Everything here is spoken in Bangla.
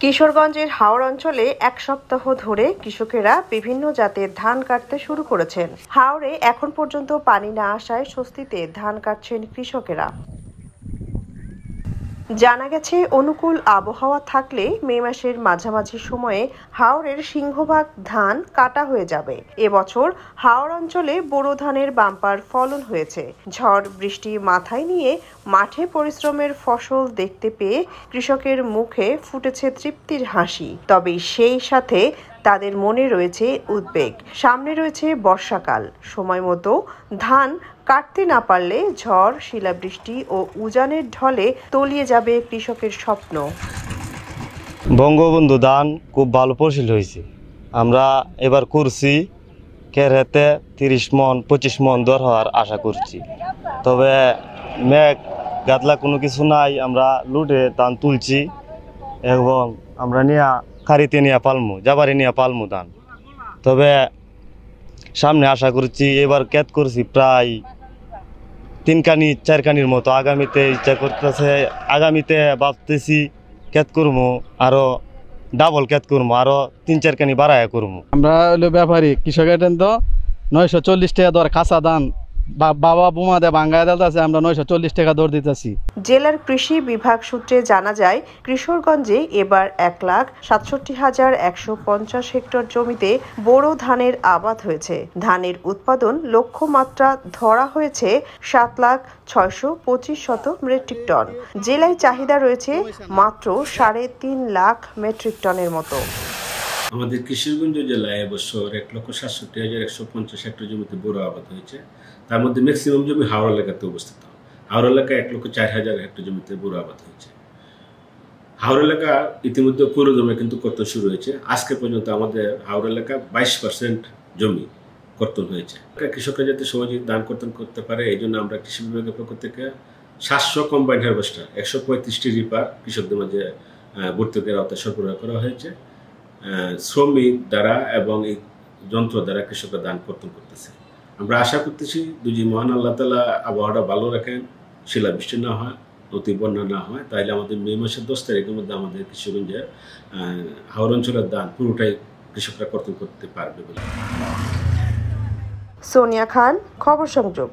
কিশোরগঞ্জের হাওর অঞ্চলে এক সপ্তাহ ধরে কৃষকেরা বিভিন্ন জাতের ধান কাটতে শুরু করেছেন। হাওরে এখন পর্যন্ত পানি না আসায় স্বস্তিতে ধান কাটছেন কৃষকেরা। জানা গেছে, অনুকূল আবহাওয়া থাকলে মে মাসের মাঝামাঝি সময়ে হাওরের সিংহভাগ ধান কাটা হয়ে যাবে। এবছর হাওর অঞ্চলে বোরো ধানের বাম্পার ফলন হয়েছে। ঝড় বৃষ্টি মাথায় নিয়ে মাঠে পরিশ্রমের ফসল দেখতে পেয়ে কৃষকের মুখে ফুটেছে তৃপ্তির হাসি। তবে সেই সাথে তাদের মনে রয়েছে উদ্বেগ। সামনে রয়েছে বর্ষাকাল, সময় মতো ধান কাটতে না পারলে ঝড়, শিলাবৃষ্টি ও উজানের ঢলে তলিয়ে যাবে কৃষকের স্বপ্ন। বঙ্গবন্ধু ধান খুব ভালো ফসল হয়েছে। আমরা এবার করছি কেরেতে 30 মন 25 মন দর হওয়ার আশা করছি। তবে মেঘ গাদলা কোনো কিছু নাই, আমরা লুটে ধান তুলছি এবং আমরা নিয়ে খারিতে নিয়ে পালমু, যাবারে নিয়ে পালমু ধান। তবে সামনে আশা করছি, এবার ক্ষেত করছি প্রায় 3 কানি 4 কানির মতো। আগামীতে ইচ্ছা করতেছে, আগামীতে ভাবতেছি ক্ষেত করবো, আরো ডাবল ক্ষেত করবো, আরো 3-4 কানি বাড়ায় করবো। আমরা হলো ব্যাপারী, কৃষকের তো 940 টাকা দর কাঁচা ধান বাবা বোমা দিয়ে ভাঙ্গায় দিতেছে, আমরা 940 টাকা দর দিতেছি। জেলার কৃষি বিভাগ সূত্রে জানা যায়, কিশোরগঞ্জে এবার 1,67,150 হেক্টর জমিতে বোরো ধানের আবাদ হয়েছে। ধানের উৎপাদন লক্ষ্যমাত্রা ধরা হয়েছে 7,625,000 মেট্রিক টন। জেলায় চাহিদা রয়েছে মাত্র 3.5 লাখ মেট্রিক টনের মতো। আমাদের কিশোরগঞ্জ জেলায় এবছর 1,67,150 হেক্টর জমিতে বোরো আবাদ হয়েছে। তার মধ্যে ম্যাক্সিমাম জমি হাওড়া এলাকাতে অবস্থিত। হাওড়া এলাকায় 1,04,000 হেক্টর জমিতে বোরো আবাদ হয়েছে। হাওড়া এলাকা ইতিমধ্যে পুরো জমি কিন্তু কর্তন শুরু হয়েছে। আজকে পর্যন্ত আমাদের হাওড়া এলাকা 22% জমি কর্তন হয়েছে। কৃষকরা যাতে সহজে ধান কর্তন করতে পারে, এই জন্য আমরা কৃষি বিভাগের পক্ষ থেকে 700 কম্বাইন্ড হারভেস্টার 135টি রিপার কৃষকদের মাঝে ভর্তুকির আওতায় সরবরাহ করা হয়েছে। শ্রমিক দ্বারা এবং এই যন্ত্র দ্বারা কৃষকরা ধান কর্তন করতেছে। আমরা আশা করতেছি যদি মহান আল্লাহ তাআলা আবহাওয়াটা ভালো রাখেন, শিলাবৃষ্টি না হয়, অতি বন্যা না হয়, তাহলে আমাদের মে মাসের 10 তারিখের মধ্যে আমাদের কিশোরগঞ্জের হাওর অঞ্চলের ধান পুরোটাই কৃষকরা কর্তন করতে পারবে বলে। সোনিয়া খান, খবর সংযোগ।